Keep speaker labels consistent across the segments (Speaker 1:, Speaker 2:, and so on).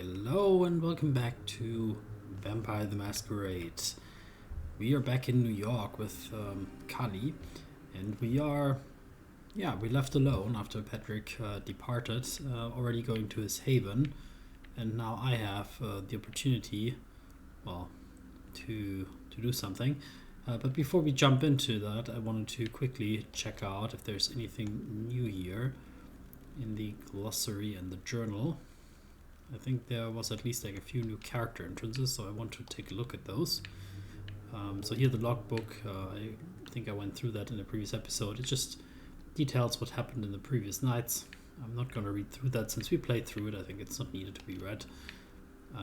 Speaker 1: Hello and welcome back to Vampire the Masquerade. We are back in New York with Kali, and we left alone after Patrick departed, already going to his haven, and now I have the opportunity, to do something. But before we jump into that, I wanted to quickly check out if there's anything new here in the glossary and the journal. I think there was at least like a few new character entrances, so I want to take a look at those. So here the logbook, I think I went through that in a previous episode. It just details what happened in the previous nights. I'm not going to read through that since we played through it. I think it's not needed to be read.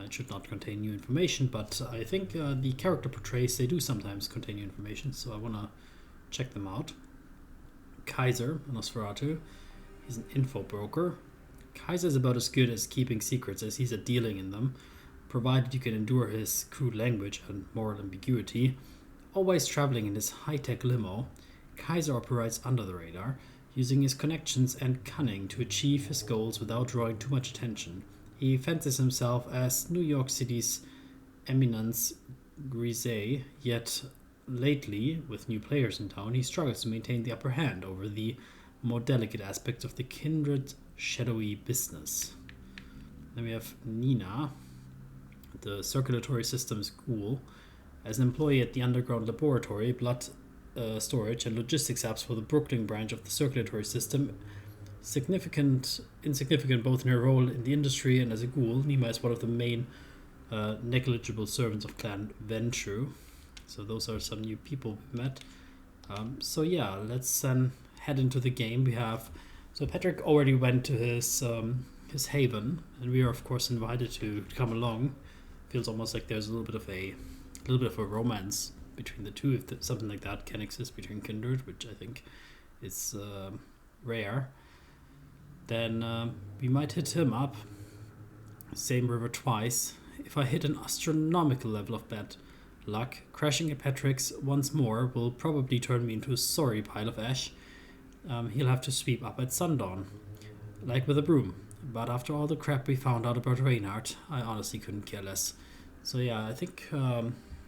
Speaker 1: It should not contain new information, but I think the character portraits, they do sometimes contain new information, so I want to check them out. Kaiser, Nosferatu, he's an info broker. Kaiser is about as good as keeping secrets as he's at dealing in them, provided you can endure his crude language and moral ambiguity. Always traveling in his high-tech limo, Kaiser operates under the radar, using his connections and cunning to achieve his goals without drawing too much attention. He fancies himself as New York City's eminence grise, yet lately, with new players in town, he struggles to maintain the upper hand over the more delicate aspects of the kindred shadowy business. Then we have Nina, the circulatory systems ghoul. As an employee at the underground laboratory, blood storage and logistics apps for the Brooklyn branch of the circulatory system, insignificant both in her role in the industry and as a ghoul, Nima is one of the main negligible servants of Clan Ventrue. So those are some new people we've met. Let's head into the game. So Patrick already went to his haven, and we are of course invited to come along. Feels almost like there's a little bit of a romance between the two, if something like that can exist between kindred, which I think is rare. Then we might hit him up. Same river twice. If I hit an astronomical level of bad luck, crashing at Patrick's once more will probably turn me into a sorry pile of ash. He'll have to sweep up at sundown, like with a broom. But after all the crap we found out about Reinhardt, I honestly couldn't care less. So yeah, I think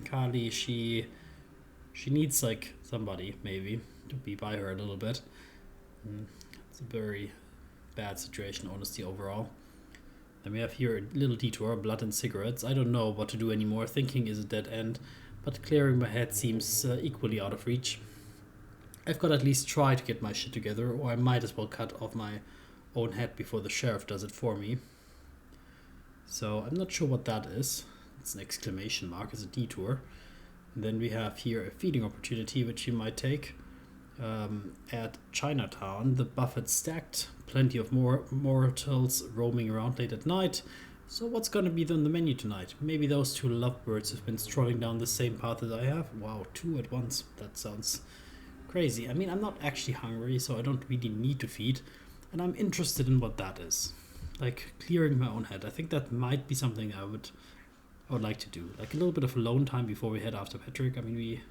Speaker 1: Kali, she needs like somebody maybe to be by her a little bit. It's a very bad situation, honestly, overall. Then we have here a little detour, blood and cigarettes. I don't know what to do anymore. Thinking is a dead end, but clearing my head seems equally out of reach. I've got to at least try to get my shit together, or I might as well cut off my own head before the sheriff does it for me. So I'm not sure what that is. It's an exclamation mark, it's a detour. And then we have here a feeding opportunity, which you might take. At Chinatown, the buffet's stacked, plenty of more mortals roaming around late at night. So what's going to be on the menu tonight? Maybe those two lovebirds have been strolling down the same path as I have. Wow, two at once. That sounds crazy. I mean, I'm not actually hungry, so I don't really need to feed, and I'm interested in what that is. Like clearing my own head. I think that might be something I would like to do. Like a little bit of alone time before we head after Patrick. I mean, we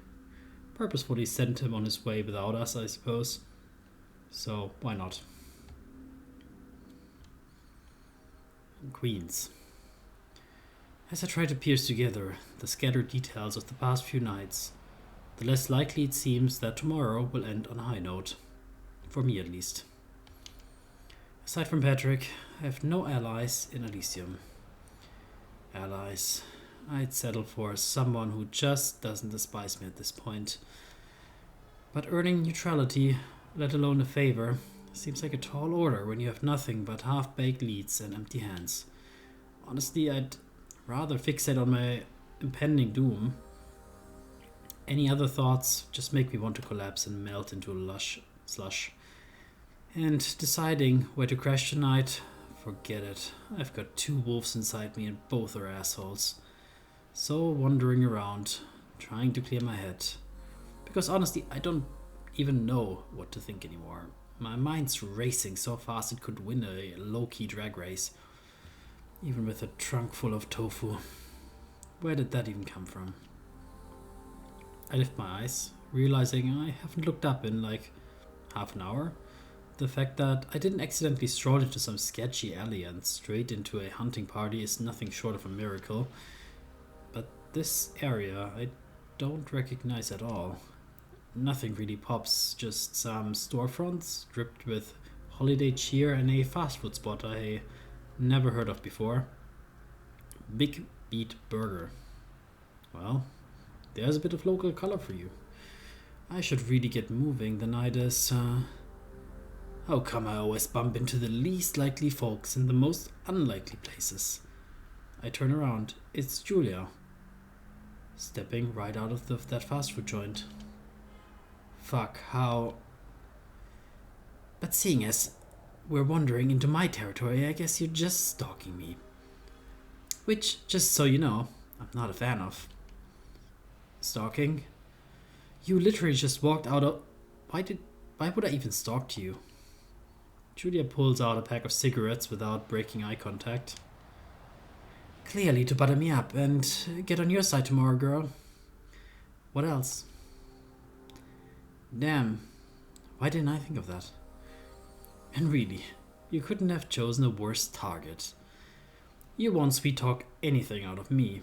Speaker 1: purposefully sent him on his way without us, I suppose. So why not? Queens. As I try to piece together the scattered details of the past few nights, the less likely it seems that tomorrow will end on a high note. For me, at least. Aside from Patrick, I have no allies in Elysium. Allies. I'd settle for someone who just doesn't despise me at this point. But earning neutrality, let alone a favor, seems like a tall order when you have nothing but half-baked leads and empty hands. Honestly, I'd rather fixate on my impending doom. Any other thoughts just make me want to collapse and melt into a lush slush. And deciding where to crash tonight, forget it. I've got two wolves inside me and both are assholes. So wandering around, trying to clear my head. Because honestly, I don't even know what to think anymore. My mind's racing so fast it could win a low-key drag race. Even with a trunk full of tofu. Where did that even come from? I lift my eyes, realizing I haven't looked up in like half an hour. The fact that I didn't accidentally stroll into some sketchy alley and straight into a hunting party is nothing short of a miracle. But this area I don't recognize at all. Nothing really pops, just some storefronts dripped with holiday cheer and a fast food spot I never heard of before. Big Beat Burger. Well, there's a bit of local color for you. I should really get moving. The night is. How come I always bump into the least likely folks in the most unlikely places? I turn around. It's Julia, stepping right out of that fast food joint. Fuck, how. But seeing as we're wandering into my territory, I guess you're just stalking me. Which, just so you know, I'm not a fan of. Stalking? You literally just walked out of. Why would I even stalk you? Julia pulls out a pack of cigarettes without breaking eye contact. Clearly to butter me up and get on your side tomorrow, girl. What else? Damn, why didn't I think of that? And really, you couldn't have chosen a worse target. You won't sweet talk anything out of me.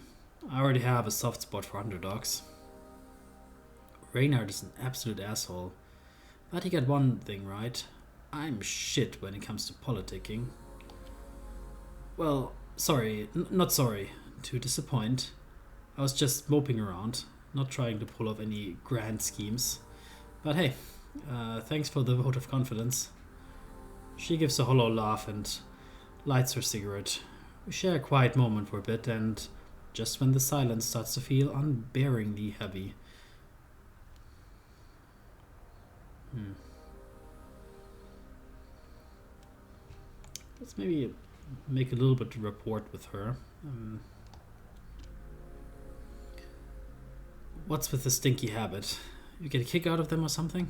Speaker 1: I already have a soft spot for underdogs. Reynard is an absolute asshole. But he got one thing right. I'm shit when it comes to politicking. Well, sorry, not sorry to disappoint. I was just moping around, not trying to pull off any grand schemes. But hey, thanks for the vote of confidence. She gives a hollow laugh and lights her cigarette. We share a quiet moment for a bit, and just when the silence starts to feel unbearingly heavy. Let's maybe make a little bit of rapport with her. What's with the stinky habit? You get a kick out of them or something?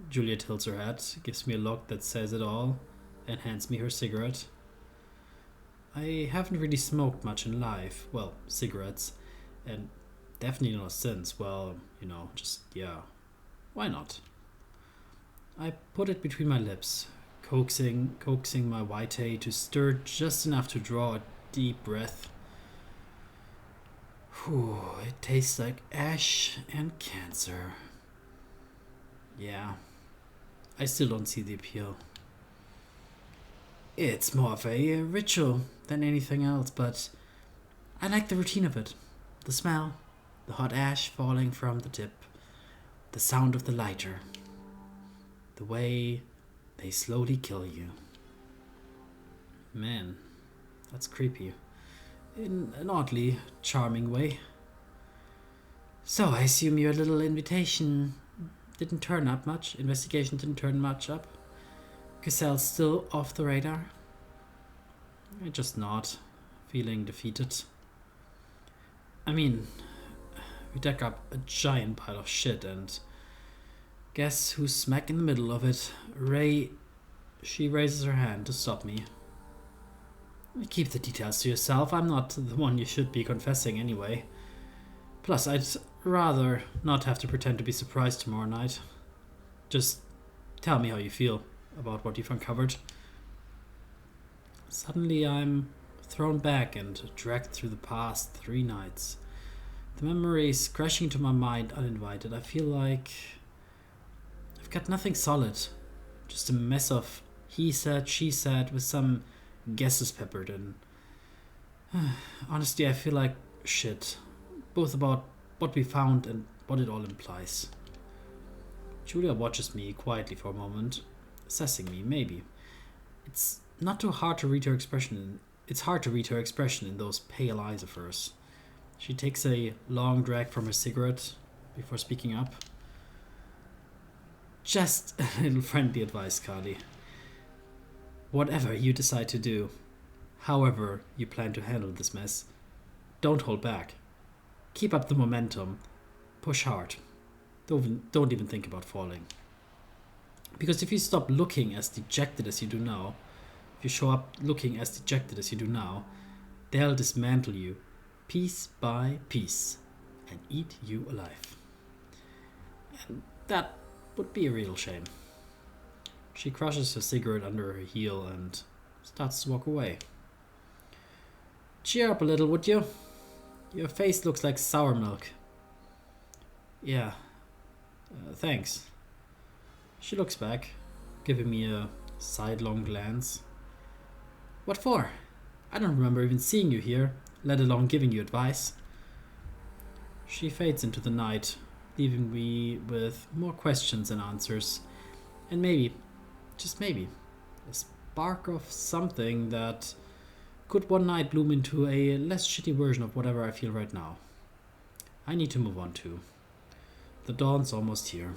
Speaker 1: Julia tilts her head, gives me a look that says it all, and hands me her cigarette. I haven't really smoked much in life. Well, cigarettes. And definitely not since. Well, why not? I put it between my lips, coaxing my white to stir just enough to draw a deep breath. Whew, it tastes like ash and cancer. Yeah, I still don't see the appeal. It's more of a ritual than anything else, but I like the routine of it. The smell, the hot ash falling from the tip, the sound of the lighter, the way they slowly kill you. Man, that's creepy. In an oddly charming way. So I assume your little investigation didn't turn up much. Caselle's still off the radar. I just nod, feeling defeated. I mean, we dug up a giant pile of shit and guess who's smack in the middle of it? Ray. She raises her hand to stop me. Keep the details to yourself. I'm not the one you should be confessing anyway. Plus, I'd rather not have to pretend to be surprised tomorrow night. Just tell me how you feel about what you've uncovered. Suddenly, I'm thrown back and dragged through the past 3 nights. The memories crashing into my mind uninvited. I feel like I've got nothing solid. Just a mess of he said, she said, with some guesses peppered in. Honestly, I feel like shit. Both about what we found and what it all implies. Julia watches me quietly for a moment, assessing me, maybe. It's not too hard to read her expression. It's hard to read her expression in those pale eyes of hers. She takes a long drag from her cigarette before speaking up. Just a little friendly advice, Carly. Whatever you decide to do, however you plan to handle this mess, don't hold back. Keep up the momentum. Push hard. Don't even think about falling. Because if you stop looking as dejected as you do now, if you show up looking as dejected as you do now, they'll dismantle you piece by piece and eat you alive. And that would be a real shame. She crushes her cigarette under her heel and starts to walk away. Cheer up a little, would you? Your face looks like sour milk. Yeah, thanks. She looks back, giving me a sidelong glance. What for? I don't remember even seeing you here, let alone giving you advice. She fades into the night, leaving me with more questions than answers, and maybe, just maybe, a spark of something that could one night bloom into a less shitty version of whatever I feel right now. I need to move on too. The dawn's almost here.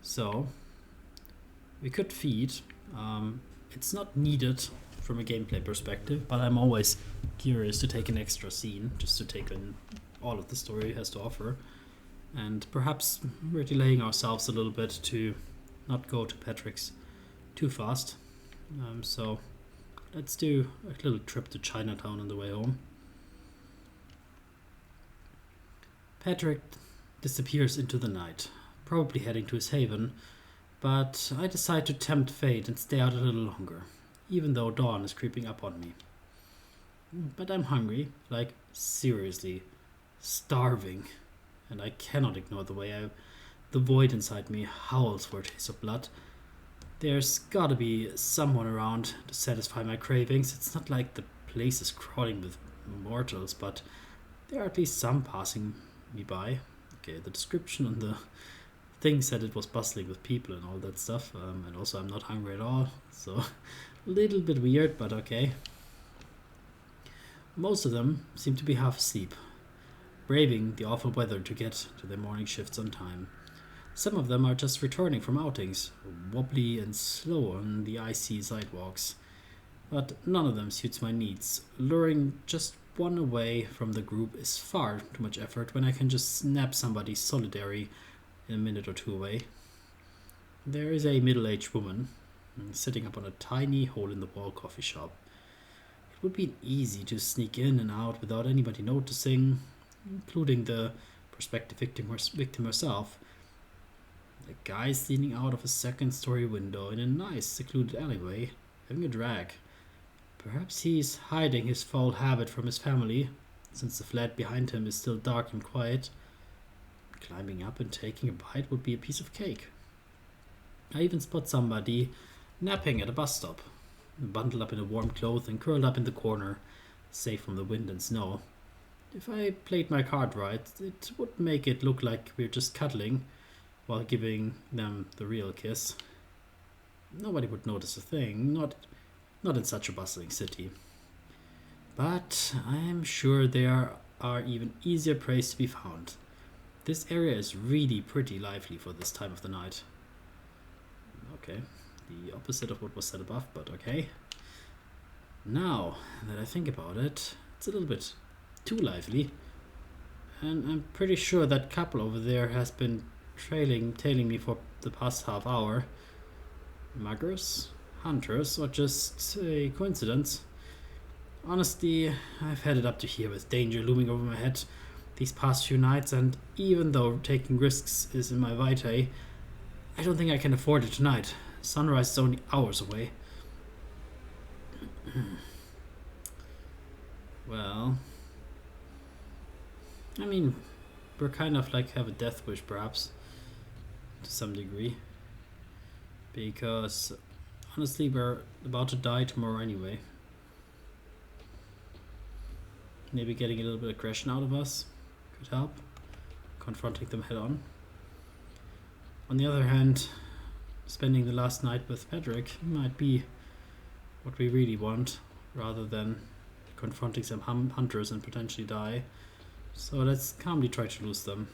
Speaker 1: So, we could feed. It's not needed from a gameplay perspective, but I'm always curious to take an extra scene, just to take in all of the story has to offer. And perhaps we're delaying ourselves a little bit to not go to Patrick's too fast. So let's do a little trip to Chinatown on the way home. Patrick disappears into the night, probably heading to his haven, but I decide to tempt fate and stay out a little longer, even though dawn is creeping up on me. But I'm hungry, like seriously, starving, and I cannot ignore the way the void inside me howls for a taste of blood. There's gotta be someone around to satisfy my cravings. It's not like the place is crawling with mortals, but there are at least some passing me by. Okay, the description on the thing said it was bustling with people and all that stuff, and also I'm not hungry at all, so a little bit weird, but okay. Most of them seem to be half asleep, braving the awful weather to get to their morning shifts on time. Some of them are just returning from outings, wobbly and slow on the icy sidewalks. But none of them suits my needs. Luring just one away from the group is far too much effort when I can just snap somebody solitary in a minute or two away. There is a middle-aged woman sitting up on a tiny hole-in-the-wall coffee shop. It would be easy to sneak in and out without anybody noticing, including the prospective victim herself. The guy's leaning out of a second-story window in a nice, secluded alleyway, having a drag. Perhaps he's hiding his foul habit from his family, since the flat behind him is still dark and quiet. Climbing up and taking a bite would be a piece of cake. I even spot somebody napping at a bus stop, bundled up in a warm cloth and curled up in the corner, safe from the wind and snow. If I played my card right, it would make it look like we're just cuddling, while giving them the real kiss. Nobody would notice a thing, not in such a bustling city. But I'm sure there are even easier prey to be found. This area is really pretty lively for this time of the night. Okay, the opposite of what was said above, but okay. Now that I think about it, it's a little bit too lively. And I'm pretty sure that couple over there has been tailing me for the past half hour. Muggers? Hunters? Or just a coincidence? Honestly, I've had it up to here with danger looming over my head these past few nights, and even though taking risks is in my vitae, I don't think I can afford it tonight. Sunrise is only hours away. Well, I mean, we're kind of like have a death wish, perhaps, to some degree, because honestly we're about to die tomorrow anyway. Maybe getting a little bit of aggression out of us could help, confronting them head on. On the other hand, spending the last night with Patrick might be what we really want, rather than confronting some hunters and potentially die. So let's calmly try to lose them.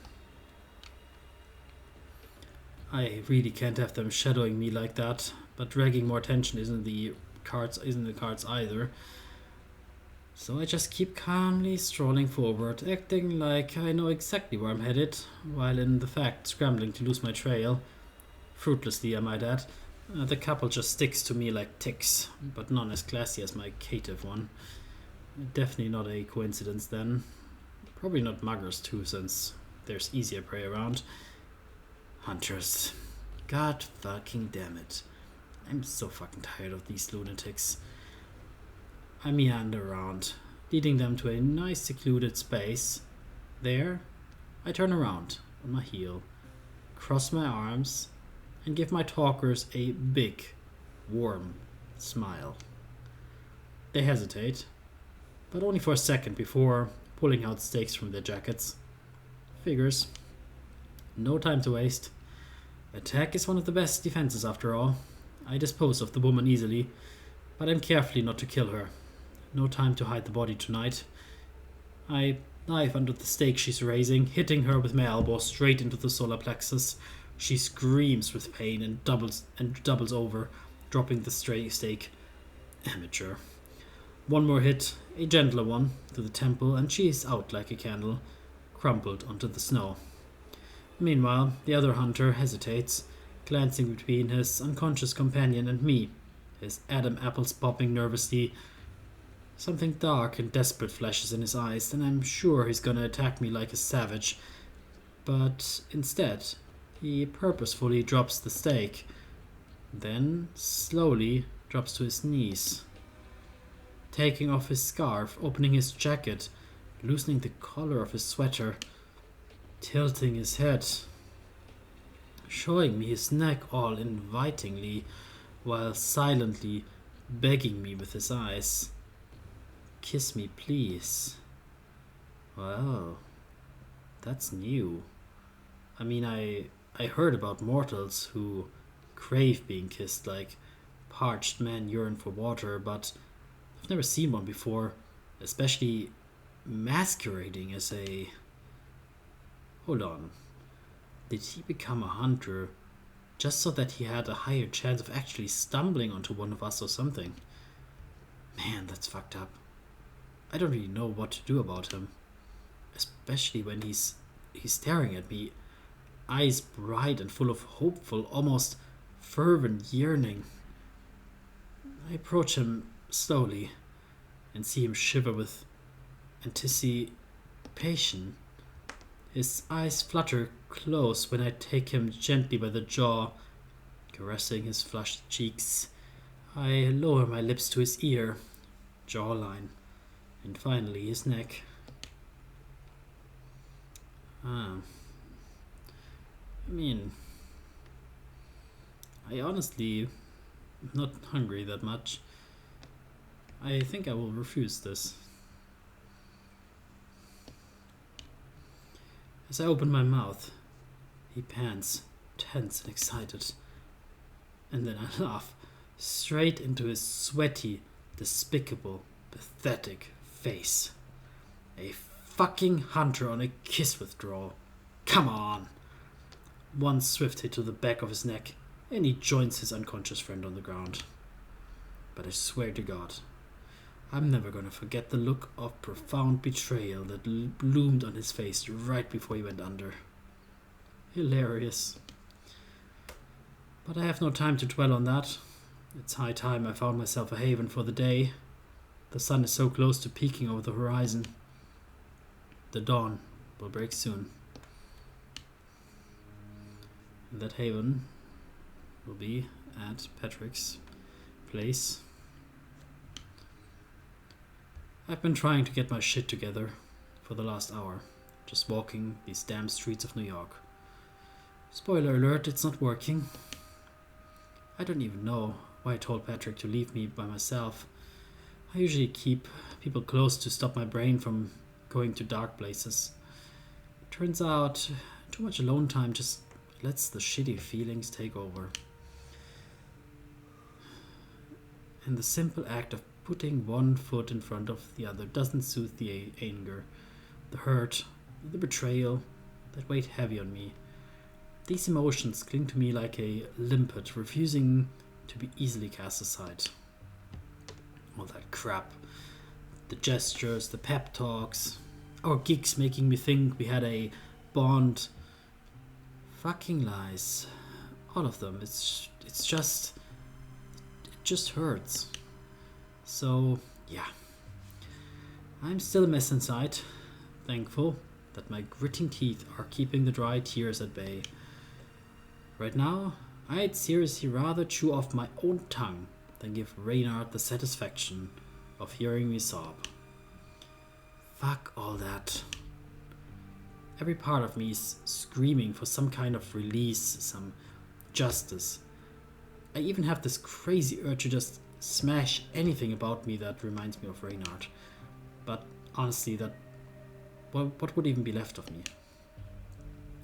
Speaker 1: I really can't have them shadowing me like that, but dragging more attention isn't the cards either. So I just keep calmly strolling forward, acting like I know exactly where I'm headed, while in the fact scrambling to lose my trail. Fruitlessly, I might add. The couple just sticks to me like ticks, but none as classy as my caitiff one. Definitely not a coincidence then. Probably not muggers too, since there's easier prey around. Hunters. God fucking damn it. I'm so fucking tired of these lunatics. I meander around, leading them to a nice secluded space. There, I turn around on my heel, cross my arms, and give my talkers a big, warm smile. They hesitate, but only for a second before pulling out stakes from their jackets. Figures. No time to waste. Attack is one of the best defenses after all. I dispose of the woman easily, but aim carefully not to kill her. No time to hide the body tonight. I dive under the stake she's raising, hitting her with my elbow straight into the solar plexus. She screams with pain and doubles over, dropping the stray stake. Amateur. One more hit, a gentler one, to the temple, and she is out like a candle, crumpled onto the snow. Meanwhile, the other hunter hesitates, glancing between his unconscious companion and me, his Adam apples popping nervously. Something dark and desperate flashes in his eyes, and I'm sure he's gonna attack me like a savage. But instead, he purposefully drops the stake, then slowly drops to his knees, taking off his scarf, opening his jacket, loosening the collar of his sweater, tilting his head, showing me his neck all invitingly, while silently begging me with his eyes. Kiss me, please. Well, that's new. I mean, I heard about mortals who crave being kissed like parched men yearn for water, but I've never seen one before, especially masquerading as a... Hold on. Did he become a hunter just so that he had a higher chance of actually stumbling onto one of us or something? Man, that's fucked up. I don't really know what to do about him. Especially when he's staring at me, eyes bright and full of hopeful, almost fervent yearning. I approach him slowly and see him shiver with anticipation. His eyes flutter close when I take him gently by the jaw, caressing his flushed cheeks. I lower my lips to his ear, jawline, and finally his neck. I mean, I honestly am not hungry that much. I think I will refuse this. As I open my mouth, he pants, tense and excited. And then I laugh, straight into his sweaty, despicable, pathetic face. A fucking hunter on a kiss withdrawal. Come on! One swift hit to the back of his neck, and he joins his unconscious friend on the ground. But I swear to God, I'm never gonna forget the look of profound betrayal that bloomed on his face right before he went under. Hilarious. But I have no time to dwell on that. It's high time I found myself a haven for the day. The sun is so close to peeking over the horizon. The dawn will break soon. And that haven will be at Patrick's place. I've been trying to get my shit together for the last hour, just walking these damn streets of New York. Spoiler alert, it's not working. I don't even know why I told Patrick to leave me by myself. I usually keep people close to stop my brain from going to dark places. Turns out, too much alone time just lets the shitty feelings take over. And the simple act of putting one foot in front of the other doesn't soothe the anger, the hurt, the betrayal that weighed heavy on me. These emotions cling to me like a limpet, refusing to be easily cast aside. All that crap. The gestures, the pep talks, our gigs making me think we had a bond. Fucking lies. All of them. It just hurts. So, yeah. I'm still a mess inside. Thankful that my gritting teeth are keeping the dry tears at bay. Right now, I'd seriously rather chew off my own tongue than give Reynard the satisfaction of hearing me sob. Fuck all that. Every part of me is screaming for some kind of release, some justice. I even have this crazy urge to just smash anything about me that reminds me of Reynard. But honestly, what would even be left of me?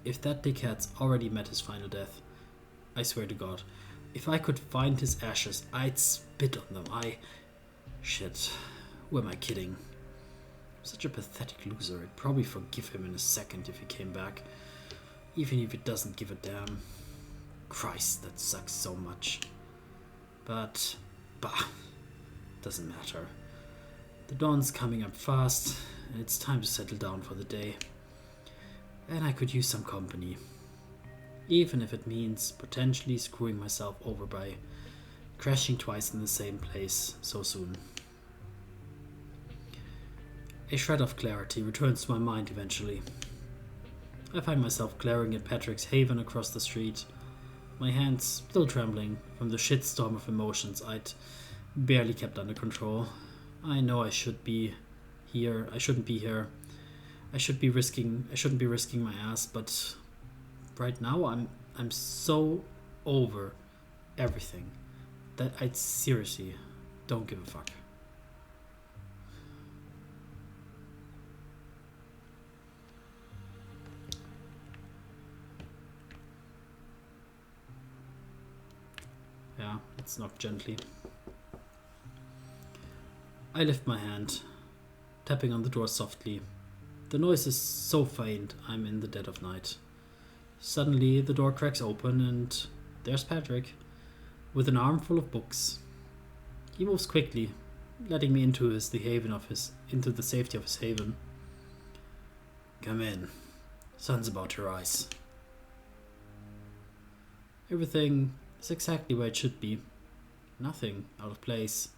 Speaker 1: If that dickhead's already met his final death, I swear to God, if I could find his ashes, I'd spit on them. Shit, who am I kidding? I'm such a pathetic loser. I'd probably forgive him in a second if he came back, even if he doesn't give a damn. Christ, that sucks so much. But, doesn't matter. The dawn's coming up fast, and it's time to settle down for the day. And I could use some company. Even if it means potentially screwing myself over by crashing twice in the same place so soon. A shred of clarity returns to my mind eventually. I find myself glaring at Patrick's haven across the street, my hands still trembling from the shitstorm of emotions I'd barely kept under control. I know I should be here. I shouldn't be here. I shouldn't be risking my ass, but right now I'm so over everything that I seriously don't give a fuck. Yeah, let's knock gently. I lift my hand, tapping on the door softly. The noise is so faint, I'm in the dead of night. Suddenly, the door cracks open and there's Patrick, with an armful of books. He moves quickly, letting me into the safety of his haven. Come in. Sun's about to rise. Everything is exactly where it should be. Nothing out of place.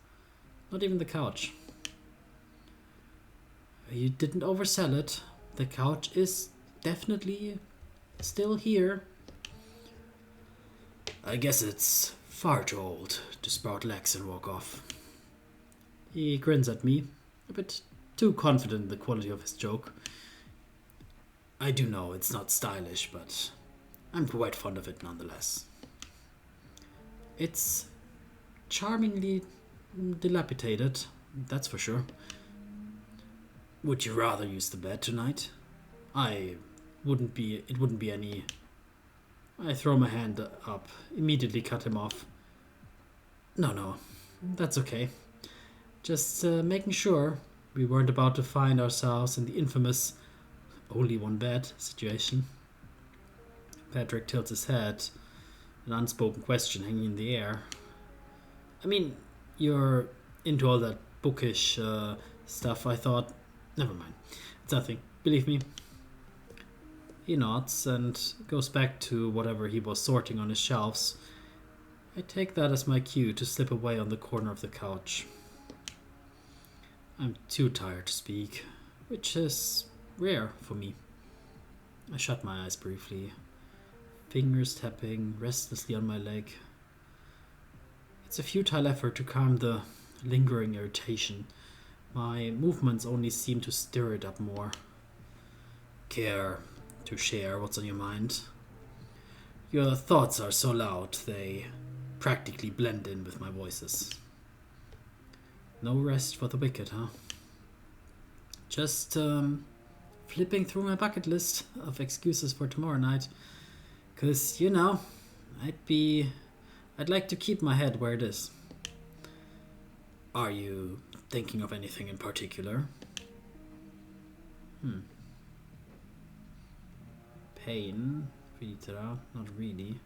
Speaker 1: Not even the couch. You didn't oversell it. The couch is definitely still here. I guess it's far too old to sprout legs and walk off. He grins at me, a bit too confident in the quality of his joke. I do know it's not stylish, but I'm quite fond of it nonetheless. It's charmingly dilapidated, that's for sure. Would you rather use the bed tonight? It wouldn't be any... I throw my hand up, immediately cut him off. No, that's okay. Just making sure we weren't about to find ourselves in the infamous only one bed situation. Patrick tilts his head, an unspoken question hanging in the air. I mean, you're into all that bookish stuff, I thought. Never mind. It's nothing. Believe me. He nods and goes back to whatever he was sorting on his shelves. I take that as my cue to slip away on the corner of the couch. I'm too tired to speak, which is rare for me. I shut my eyes briefly, fingers tapping restlessly on my leg. It's a futile effort to calm the lingering irritation. My movements only seem to stir it up more. Care to share what's on your mind? Your thoughts are so loud, they practically blend in with my voices. No rest for the wicked, huh? Just flipping through my bucket list of excuses for tomorrow night. 'Cause, I'd like to keep my head where it is. Are you thinking of anything in particular? Pain, Vitra, not really.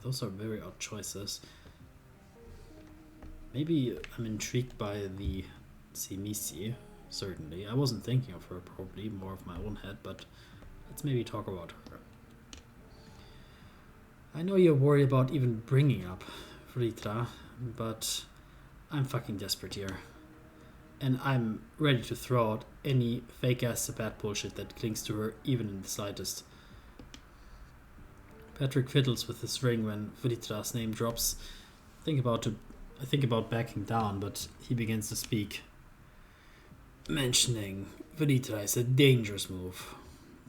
Speaker 1: Those are very odd choices. Maybe I'm intrigued by the Simisi, certainly. I wasn't thinking of her, probably more of my own head, but let's maybe talk about her. I know you're worried about even bringing up Fritra, but I'm fucking desperate here. and I'm ready to throw out any fake-ass Sabat bullshit that clings to her even in the slightest. Patrick fiddles with his ring when Velitra's name drops. I think about backing down, but he begins to speak. Mentioning Velitra is a dangerous move.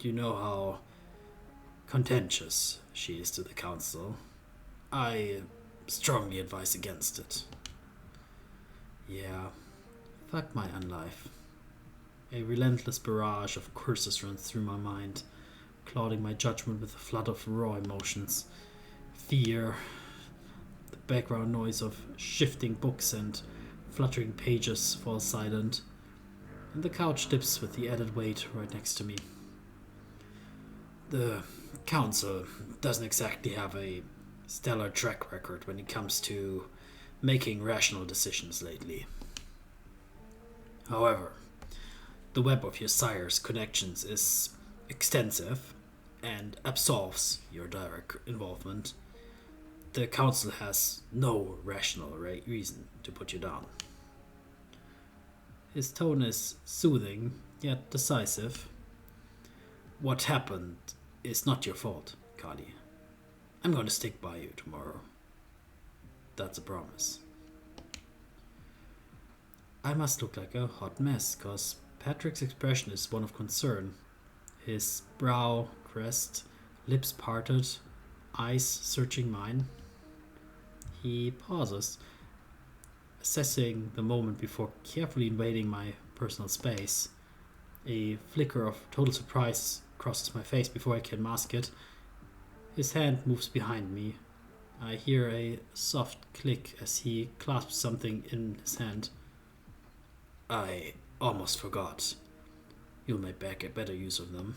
Speaker 1: You know how contentious she is to the council. I strongly advise against it. Yeah, fuck my unlife. A relentless barrage of curses runs through my mind, clouding my judgment with a flood of raw emotions. Fear, the background noise of shifting books and fluttering pages falls silent, and the couch dips with the added weight right next to me. The council doesn't exactly have a stellar track record when it comes to making rational decisions lately. However, the web of your sire's connections is extensive and absolves your direct involvement. The council has no rational reason to put you down. His tone is soothing, yet decisive. What happened is not your fault, Kali. I'm going to stick by you tomorrow. That's a promise. I must look like a hot mess, cause Patrick's expression is one of concern. His brow crest, lips parted, eyes searching mine. He pauses, assessing the moment before carefully invading my personal space. A flicker of total surprise crosses my face before I can mask it. His hand moves behind me. I hear a soft click as he clasps something in his hand. I almost forgot. You'll make better use of them.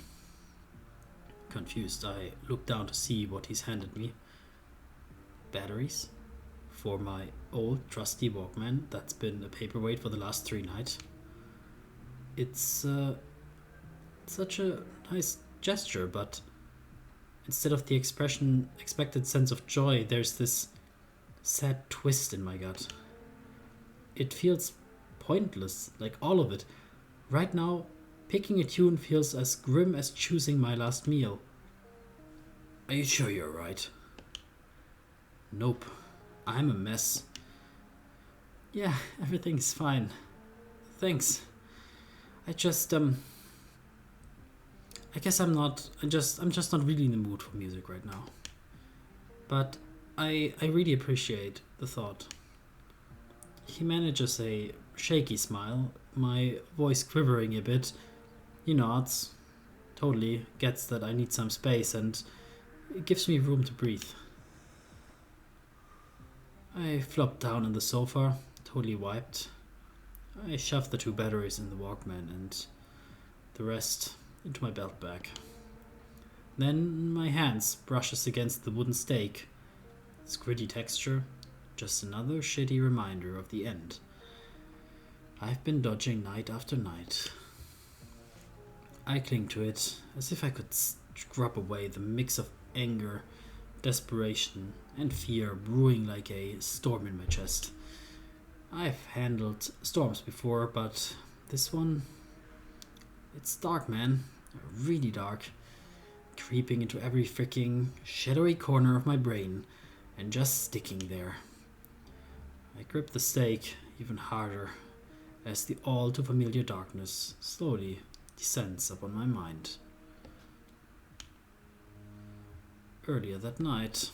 Speaker 1: Confused, I look down to see what he's handed me. Batteries? For my old trusty Walkman that's been a paperweight for the last 3 nights. It's such a nice gesture, but instead of the expected sense of joy, there's this sad twist in my gut. It feels pointless, like all of it. Right now, picking a tune feels as grim as choosing my last meal. Are you sure you're right? Nope. I'm a mess. Yeah, everything's fine. Thanks. I guess I'm just not really in the mood for music right now. But I really appreciate the thought. He manages a shaky smile, my voice quivering a bit. He nods, totally gets that I need some space, and it gives me room to breathe. I flop down on the sofa, totally wiped. I shove the 2 batteries in the Walkman and the rest into my belt bag. Then my hands brushes against the wooden stake. Its gritty texture, just another shitty reminder of the end I've been dodging night after night. I cling to it as if I could scrub away the mix of anger, desperation, and fear brewing like a storm in my chest. I've handled storms before, but this one, it's dark, man. Really dark. Creeping into every freaking shadowy corner of my brain and just sticking there. I grip the stake even harder as the all too familiar darkness slowly descends upon my mind. Earlier that night,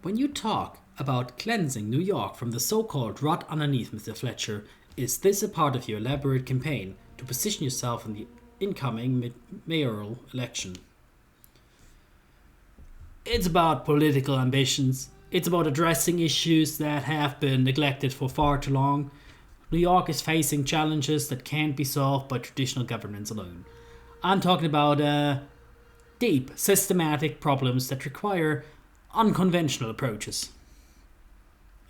Speaker 1: when you talk about cleansing New York from the so-called rot underneath, Mr. Fletcher, is this a part of your elaborate campaign to position yourself in the incoming mayoral election? It's about political ambitions. It's about addressing issues that have been neglected for far too long. New York is facing challenges that can't be solved by traditional governance alone. I'm talking about deep, systematic problems that require unconventional approaches.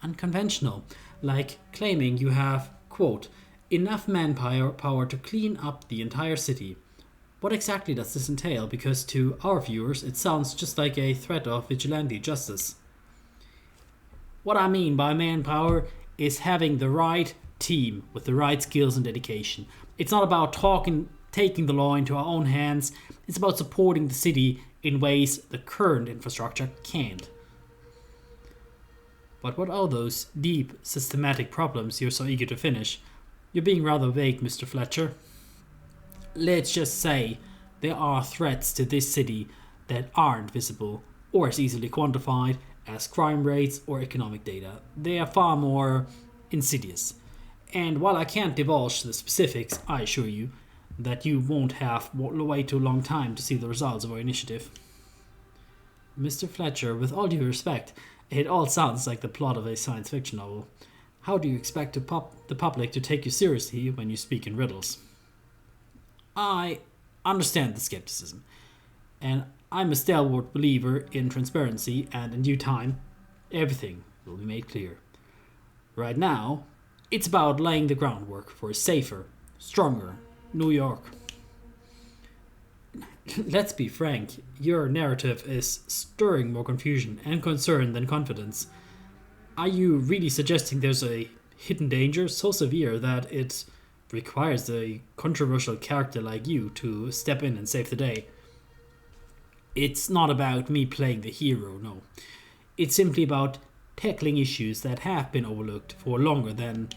Speaker 1: Unconventional, like claiming you have, quote, enough manpower to clean up the entire city. What exactly does this entail? Because to our viewers, it sounds just like a threat of vigilante justice. What I mean by manpower is having the right team with the right skills and dedication. It's not about taking the law into our own hands, it's about supporting the city in ways the current infrastructure can't. But what are those deep, systematic problems you're so eager to finish? You're being rather vague, Mr. Fletcher. Let's just say there are threats to this city that aren't visible or as easily quantified as crime rates or economic data. They are far more insidious. And while I can't divulge the specifics, I assure you that you won't have to wait too long time to see the results of our initiative. Mr. Fletcher, with all due respect, it all sounds like the plot of a science fiction novel. How do you expect the public to take you seriously when you speak in riddles? I understand the skepticism, and I'm a stalwart believer in transparency, and in due time, everything will be made clear. Right now, it's about laying the groundwork for a safer, stronger New York. Let's be frank, your narrative is stirring more confusion and concern than confidence. Are you really suggesting there's a hidden danger so severe that it requires a controversial character like you to step in and save the day? It's not about me playing the hero, no. It's simply about tackling issues that have been overlooked for longer than.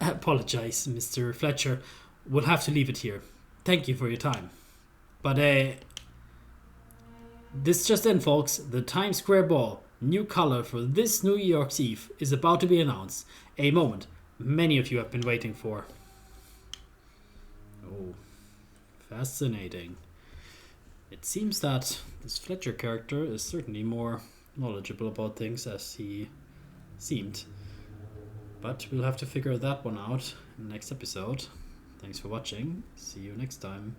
Speaker 1: Apologize, Mr. Fletcher. We'll have to leave it here. Thank you for your time. But this just in, folks. The Times Square Ball, new color for this New Year's Eve, is about to be announced. A moment many of you have been waiting for. Oh, fascinating. It seems that this Fletcher character is certainly more knowledgeable about things as he seemed. But we'll have to figure that one out in the next episode. Thanks for watching. See you next time.